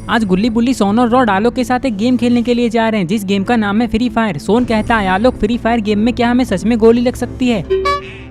आज गुल्ली बुल्ली सोन और रॉड आलोक के साथ एक गेम खेलने के लिए जा रहे हैं, जिस गेम का नाम है फ्री फायर। सोन कहता है आलोक, फ्री फायर गेम में क्या हमें सच में गोली लग सकती है?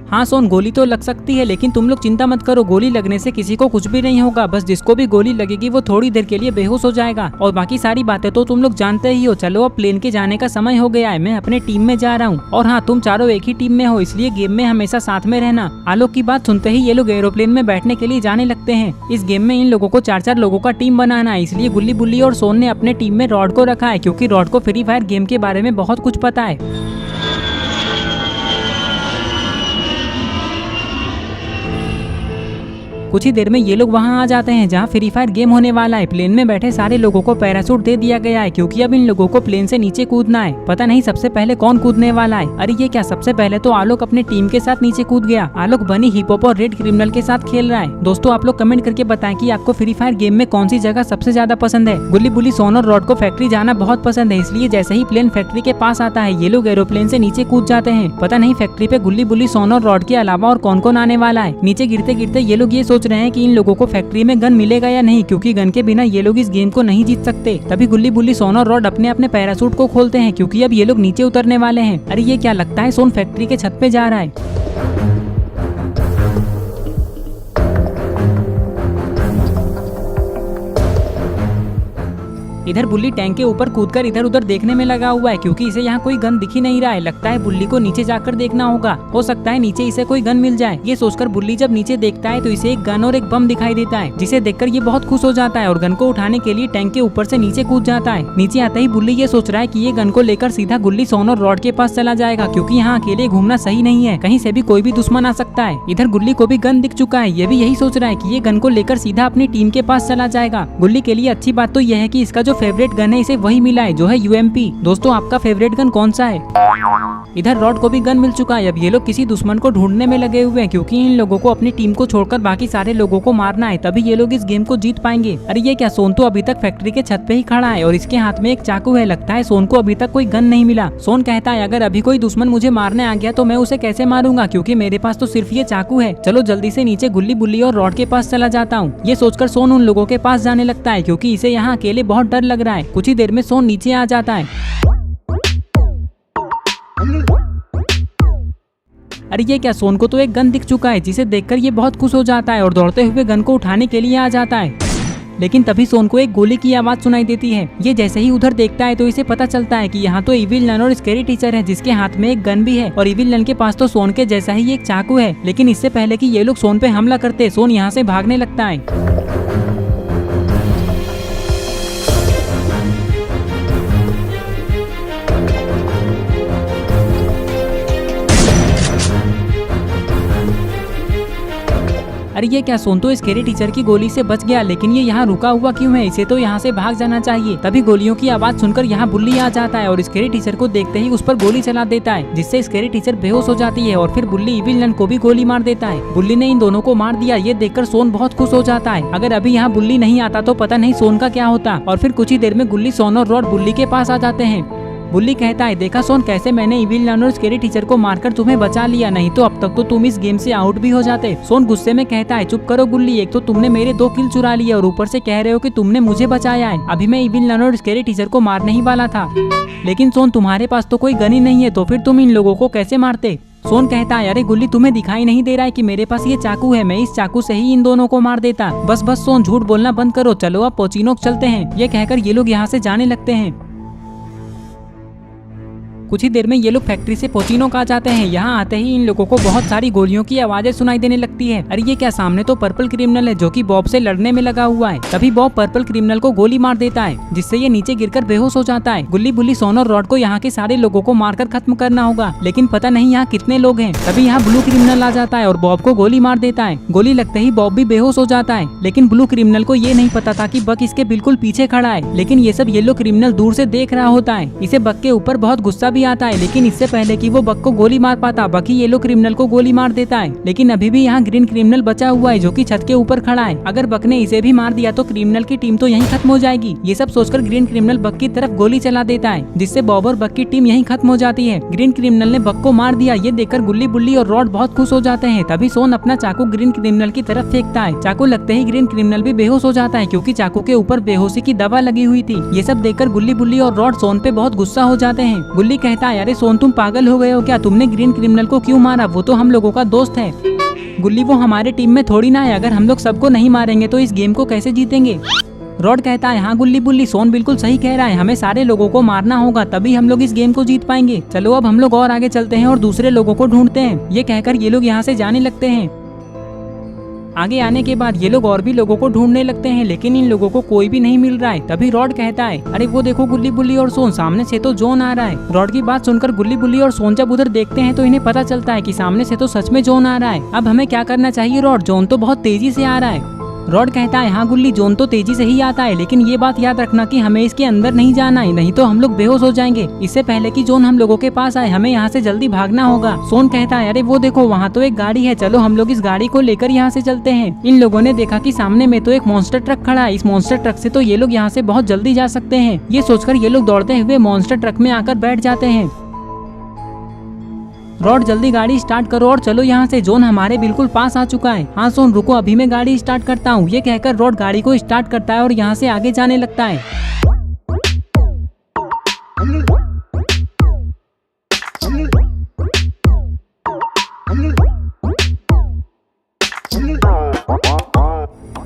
हाँ सोन, गोली तो लग सकती है, लेकिन तुम लोग चिंता मत करो, गोली लगने से किसी को कुछ भी नहीं होगा। बस जिसको भी गोली लगेगी वो थोड़ी देर के लिए बेहोश हो जाएगा, और बाकी सारी बातें तो तुम लोग जानते ही हो। चलो अब प्लेन के जाने का समय हो गया है, मैं अपने टीम में जा रहा हूँ। और हाँ, तुम चारों एक ही टीम में हो, इसलिए गेम में हमेशा साथ में रहना। आलोक की बात सुनते ही ये लोग एरोप्लेन में बैठने के लिए जाने लगते हैं। इस गेम में इन लोगों को 4-4 लोगों का टीम बनाना है, इसलिए गुल्ली बुल्ली और सोन ने अपने टीम में रॉड को रखा है, क्योंकि रॉड को फ्री फायर गेम के बारे में बहुत कुछ पता है। कुछ ही देर में ये लोग वहाँ आ जाते हैं जहाँ फ्री फायर गेम होने वाला है। प्लेन में बैठे सारे लोगों को पैराशूट दे दिया गया है, क्योंकि अब इन लोगों को प्लेन से नीचे कूदना है। पता नहीं सबसे पहले कौन कूदने वाला है। अरे ये क्या, सबसे पहले तो आलोक अपने टीम के साथ नीचे कूद गया। आलोक बनी हिप हॉप और रेड क्रिमिनल के साथ खेल रहा है। दोस्तों आप लोग कमेंट करके बताएं कि आपको फ्री फायर गेम में कौन सी जगह सबसे ज्यादा पसंद है। गुल्ली बुल्ली सोन और रॉड को फैक्ट्री जाना बहुत पसंद है, इसलिए जैसे ही प्लेन फैक्ट्री के पास आता है ये लोग एरोप्लेन से नीचे कूद जाते हैं। पता नहीं फैक्ट्री पे गुल्ली बुल्ली सोन और रॉड के अलावा और कौन कौन आने वाला है। नीचे गिरते गिरते ये लोग ये सोच रहे हैं कि इन लोगों को फैक्ट्री में गन मिलेगा या नहीं, क्योंकि गन के बिना ये लोग इस गेम को नहीं जीत सकते। तभी गुल्ली बुल्ली सोन और रॉड अपने अपने पैराशूट को खोलते हैं, क्योंकि अब ये लोग नीचे उतरने वाले हैं। अरे ये क्या, लगता है सोन फैक्ट्री के छत पे जा रहा है। इधर बुल्ली टैंक के ऊपर कूदकर इधर उधर देखने में लगा हुआ है, क्योंकि इसे यहाँ कोई गन दिख ही नहीं रहा है। लगता है बुल्ली को नीचे जाकर देखना होगा, हो सकता है नीचे इसे कोई गन मिल जाए। ये सोचकर बुल्ली जब नीचे देखता है तो इसे एक गन और एक बम दिखाई देता है, जिसे देखकर ये बहुत खुश हो जाता है और गन को उठाने के लिए टैंक के ऊपर से नीचे कूद जाता है। नीचे आते ही बुल्ली ये सोच रहा है कि ये गन को लेकर सीधा गुल्ली सोन और रॉड के पास चला जाएगा, क्योंकि यहाँ अकेले घूमना सही नहीं है, कहीं से भी कोई भी दुश्मन आ सकता है। इधर गुल्ली को भी गन दिख चुका है, ये भी यही सोच रहा है कि ये गन को लेकर सीधा अपनी टीम के पास चला जाएगा। गुल्ली के लिए अच्छी बात तो यह है कि इसका जो फेवरेट गन है इसे वही मिला है, जो है UMP। दोस्तों आपका फेवरेट गन कौन सा है? इधर रॉड को भी गन मिल चुका है। अब ये लोग किसी दुश्मन को ढूंढने में लगे हुए हैं, क्योंकि इन लोगों को अपनी टीम को छोड़कर बाकी सारे लोगों को मारना है, तभी ये लोग इस गेम को जीत पाएंगे। अरे ये क्या, सोन तो अभी तक फैक्ट्री के छत पे ही खड़ा है और इसके हाथ में एक चाकू है। लगता है सोन को अभी तक कोई गन नहीं मिला। सोन कहता है अगर अभी कोई दुश्मन मुझे मारने आ गया तो मैं उसे कैसे मारूंगा, क्योंकि मेरे पास तो सिर्फ ये चाकू है। चलो जल्दी से नीचे गुल्ली बुल्ली और रॉड के पास चला जाता हूँ। ये सोचकर सोन उन लोगों के पास जाने लगता है, क्योंकि इसे यहाँ अकेले बहुत डर लग रहा है। कुछ ही देर में सोन नीचे आ जाता है। अरे ये क्या, सोन को तो एक गन दिख चुका है, जिसे देखकर ये बहुत खुश हो जाता है और दौड़ते हुए गन को उठाने के लिए आ जाता है। लेकिन तभी सोन को एक गोली की आवाज सुनाई देती है। ये जैसे ही उधर देखता है तो इसे पता चलता है कि यहाँ तो इविल नन और स्कैरी टीचर है, जिसके हाथ में एक गन भी है, और इविल नन के पास तो सोन के जैसा ही एक चाकू है। लेकिन इससे पहले कि ये लोग सोन पे हमला करते, सोन यहाँ से भागने लगता है। अरे ये क्या, सोन तो स्कैरी टीचर की गोली से बच गया, लेकिन ये यहाँ रुका हुआ क्यों है? इसे तो यहाँ से भाग जाना चाहिए। तभी गोलियों की आवाज सुनकर यहाँ बुल्ली आ जाता है और स्कैरी टीचर को देखते ही उस पर गोली चला देता है, जिससे स्कैरी टीचर बेहोश हो जाती है और फिर बुल्ली इविल नन को भी गोली मार देता है। बुल्ली ने इन दोनों को मार दिया, ये देखकर सोन बहुत खुश हो जाता है। अगर अभी यहाँ बुल्ली नहीं आता तो पता नहीं सोन का क्या होता। और फिर कुछ ही देर में गुल्ली सोन और रॉड बुल्ली के पास आ जाते हैं। बुल्ली कहता है देखा सोन, कैसे मैंने इविल नन और स्कैरी टीचर को मारकर तुम्हें बचा लिया, नहीं तो अब तक तो तुम इस गेम से आउट भी हो जाते। सोन गुस्से में कहता है चुप करो गुल्ली, एक तो तुमने मेरे 2 किल चुरा लिए और ऊपर से कह रहे हो कि तुमने मुझे बचाया है। अभी मैं इविल नन और स्कैरी टीचर को मारने ही वाला था। लेकिन सोन तुम्हारे पास तो कोई गन ही नहीं है, तो फिर तुम इन लोगों को कैसे मारते? सोन कहता है अरे गुल्ली, तुम्हें दिखाई नहीं दे रहा है कि मेरे पास ये चाकू है, मैं इस चाकू से ही इन दोनों को मार देता। बस सोन, झूठ बोलना बंद करो, चलो अब पोचिनोक चलते हैं। ये कहकर ये लोग यहाँ से जाने लगते हैं। कुछ ही देर में ये लोग फैक्ट्री से पोचिनोक आ जाते हैं। यहाँ आते ही इन लोगों को बहुत सारी गोलियों की आवाजें सुनाई देने लगती है। अरे ये क्या, सामने तो पर्पल क्रिमिनल है जो कि बॉब से लड़ने में लगा हुआ है। तभी बॉब पर्पल क्रिमिनल को गोली मार देता है, जिससे ये नीचे गिरकर बेहोश हो जाता है। गुल्ली बुल्ली सोन और रॉड को यहाँ के सारे लोगों को मारकर खत्म करना होगा, लेकिन पता नहीं यहाँ कितने लोग हैं। तभी यहाँ ब्लू क्रिमिनल आ जाता है और बॉब को गोली मार देता है। गोली लगते ही बॉब भी बेहोश हो जाता है, लेकिन ब्लू क्रिमिनल को ये नहीं पता था कि बक इसके बिल्कुल पीछे खड़ा है। लेकिन ये सब येलो क्रिमिनल दूर से देख रहा होता है। इसे बक के ऊपर बहुत गुस्सा भी भी आता है, लेकिन इससे पहले कि वो बक को गोली मार पाता बकी येलो क्रिमिनल को गोली मार देता है। लेकिन अभी भी यहाँ ग्रीन क्रिमिनल बचा हुआ है जो कि छत के ऊपर खड़ा है। अगर बक ने इसे भी मार दिया तो क्रिमिनल की टीम तो यहीं खत्म हो जाएगी। ये सब सोचकर ग्रीन क्रिमिनल बक की तरफ गोली चला देता है, जिससे बॉब और बक की टीम यहीं खत्म हो जाती है। ग्रीन क्रिमिनल ने बक को मार दिया। ये देखकर गुल्ली बुल्ली और रॉड बहुत खुश हो जाते हैं। तभी सोन अपना चाकू ग्रीन क्रिमिनल की तरफ फेंकता है। चाकू लगते ही ग्रीन क्रिमिनल भी बेहोश हो जाता है, क्योंकि चाकू के ऊपर बेहोशी की दवा लगी हुई थी। ये सब देखकर गुल्ली बुल्ली और रॉड सोन पे बहुत गुस्सा हो जाते हैं। गुल्ली कहता है, अरे सोन तुम पागल हो गए हो क्या? तुमने ग्रीन क्रिमिनल को क्यों मारा? वो तो हम लोगों का दोस्त है। गुल्ली, वो हमारे टीम में थोड़ी ना है। अगर हम लोग सबको नहीं मारेंगे तो इस गेम को कैसे जीतेंगे? रॉड कहता है, हाँ गुल्ली बुल्ली, सोन बिल्कुल सही कह रहा है। हमें सारे लोगों को मारना होगा, तभी हम लोग इस गेम को जीत पाएंगे। चलो अब हम लोग और आगे चलते हैं और दूसरे लोगों को ढूंढते हैं। ये कहकर ये लोग यहाँ से जाने लगते हैं। आगे आने के बाद ये लोग और भी लोगों को ढूंढने लगते हैं, लेकिन इन लोगों को कोई भी नहीं मिल रहा है। तभी रॉड कहता है, अरे वो देखो गुल्ली बुल्ली और सोन, सामने से तो जॉन आ रहा है। रॉड की बात सुनकर गुल्ली बुल्ली और सोन जब उधर देखते हैं तो इन्हें पता चलता है कि सामने से तो सच में जॉन आ रहा है। अब हमें क्या करना चाहिए रॉड? जॉन तो बहुत तेजी से आ रहा है। रॉड कहता है, हाँ गुल्ली, जॉन तो तेजी से ही आता है, लेकिन ये बात याद रखना कि हमें इसके अंदर नहीं जाना है, नहीं तो हम लोग बेहोश हो जाएंगे। इससे पहले कि जॉन हम लोगों के पास आए, हमें यहाँ से जल्दी भागना होगा। सोन कहता है, अरे वो देखो वहाँ तो एक गाड़ी है, चलो हम लोग इस गाड़ी को लेकर यहाँ से चलते हैं। इन लोगों ने देखा कि सामने में तो एक मॉन्स्टर ट्रक खड़ा है। इस मॉन्स्टर ट्रक से तो ये लोग यहाँ से बहुत जल्दी जा सकते हैं। ये सोचकर ये लोग दौड़ते हुए मॉन्स्टर ट्रक में आकर बैठ जाते हैं। रॉड, जल्दी गाड़ी स्टार्ट करो और चलो यहाँ से, जॉन हमारे बिल्कुल पास आ चुका है। हाँ सोन रुको, अभी मैं गाड़ी स्टार्ट करता हूँ। ये कहकर रॉड गाड़ी को स्टार्ट करता है और यहाँ से आगे जाने लगता है।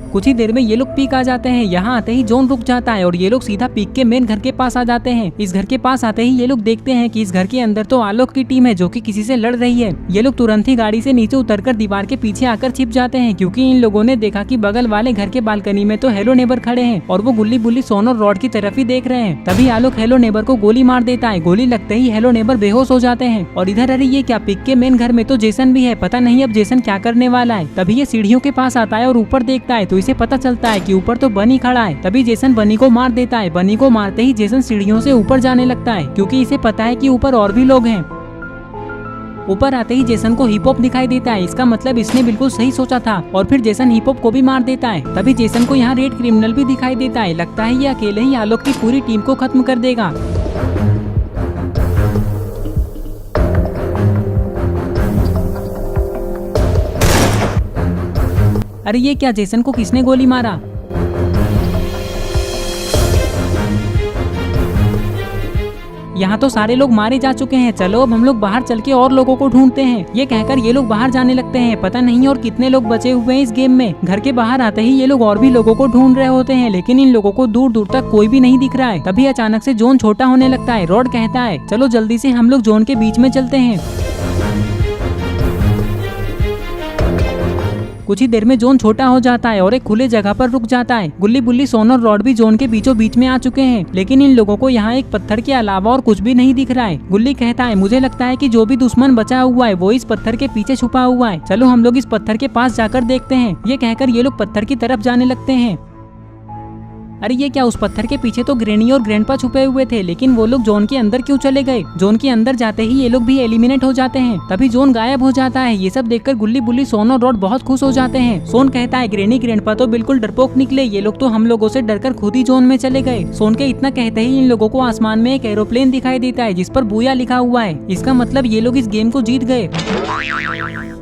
कुछ ही देर में ये लोग पीक आ जाते हैं। यहाँ आते ही जॉन रुक जाता है और ये लोग सीधा पीक के मेन घर के पास आ जाते हैं। इस घर के पास आते ही ये लोग देखते हैं कि इस घर के अंदर तो आलोक की टीम है जो कि किसी से लड़ रही है। ये लोग तुरंत ही गाड़ी से नीचे उतरकर दीवार के पीछे आकर छिप जाते हैं, क्योंकि इन लोगों ने देखा कि बगल वाले घर के बालकनी में तो हेलो नेबर खड़े हैं और वो गुल्ली बुल्ली, सोन और रॉड की तरफ ही देख रहे हैं। तभी आलोक हेलो नेबर को गोली मार देता है। गोली लगते ही हेलो नेबर बेहोश हो जाते हैं। और इधर अरे ये क्या, पिक के मेन घर में तो जेसन भी है। पता नहीं अब जेसन क्या करने वाला है। तभी ये सीढ़ियों के पास आता है और ऊपर देखता है तो इसे पता चलता है कि ऊपर तो बनी खड़ा है। तभी जेसन बनी को मार देता है। बनी को मारते ही जेसन सीढ़ियों से ऊपर जाने लगता है, क्योंकि इसे पता है कि ऊपर और भी लोग हैं। ऊपर आते ही जेसन को हिप हॉप दिखाई देता है। इसका मतलब इसने बिल्कुल सही सोचा था और फिर जेसन हिप हॉप को भी मार देता है। तभी जेसन को यहाँ रेड क्रिमिनल भी दिखाई देता है। लगता है ये अकेले ही आलोक की पूरी टीम को खत्म कर देगा। अरे ये क्या, जेसन को किसने गोली मारा? यहाँ तो सारे लोग मारे जा चुके हैं। चलो अब हम लोग बाहर चल के और लोगों को ढूंढते हैं। ये कहकर ये लोग बाहर जाने लगते हैं। पता नहीं और कितने लोग बचे हुए हैं इस गेम में। घर के बाहर आते ही ये लोग और भी लोगों को ढूंढ रहे होते हैं, लेकिन इन लोगों को दूर दूर तक कोई भी नहीं दिख रहा है। तभी अचानक से जॉन छोटा होने लगता है। रॉड कहता है, चलो जल्दी से हम लोग जॉन के बीच में चलते हैं। कुछ ही देर में जॉन छोटा हो जाता है और एक खुले जगह पर रुक जाता है। गुल्ली बुल्ली, सोन और रॉड भी जॉन के बीचों बीच में आ चुके हैं, लेकिन इन लोगों को यहाँ एक पत्थर के अलावा और कुछ भी नहीं दिख रहा है। गुल्ली कहता है, मुझे लगता है कि जो भी दुश्मन बचा हुआ है वो इस पत्थर के पीछे छुपा हुआ है। चलो हम लोग इस पत्थर के पास जाकर देखते हैं। ये कहकर ये लोग पत्थर की तरफ जाने लगते हैं। अरे ये क्या, उस पत्थर के पीछे तो ग्रैनी और ग्रैंडपा छुपे हुए थे, लेकिन वो लोग जॉन के अंदर क्यों चले गए? जॉन के अंदर जाते ही ये लोग भी एलिमिनेट हो जाते हैं। तभी जॉन गायब हो जाता है। ये सब देखकर गुल्ली बुल्ली, सोन और रॉड बहुत खुश हो जाते हैं। सोन कहता है, ग्रैनी ग्रैंडपा तो बिल्कुल डरपोक निकले, ये लोग तो हम लोगों से डरकर खुद ही जॉन में चले गए। सोन के इतना कहते ही इन लोगों को आसमान में एक एरोप्लेन दिखाई देता है जिस पर बूया लिखा हुआ है। इसका मतलब ये लोग इस गेम को जीत गए।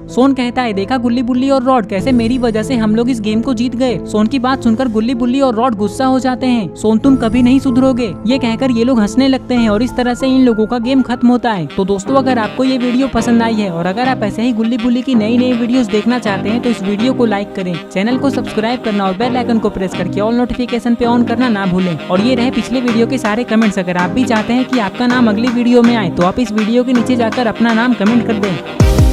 सोन कहता है, देखा गुल्ली बुल्ली और रॉड, कैसे मेरी वजह से हम लोग इस गेम को जीत गए। सोन की बात सुनकर गुल्ली बुल्ली और रॉड गुस्सा हो जाते हैं। सोन तुम कभी नहीं सुधरोगे। ये कहकर ये लोग हंसने लगते हैं और इस तरह से इन लोगों का गेम खत्म होता है। तो दोस्तों, अगर आपको ये वीडियो पसंद आई है और अगर आप ऐसे ही गुल्ली बुल्ली की नई नई वीडियोस देखना चाहते हैं तो इस वीडियो को लाइक करें, चैनल को सब्सक्राइब करना और बेल आइकन को प्रेस करके ऑल नोटिफिकेशन पे ऑन करना ना भूलें। और ये रहे पिछले वीडियो के सारे कमेंट्स। अगर आप भी चाहते हैं कि आपका नाम अगली वीडियो में आए तो आप इस वीडियो के नीचे जाकर अपना नाम कमेंट कर दें।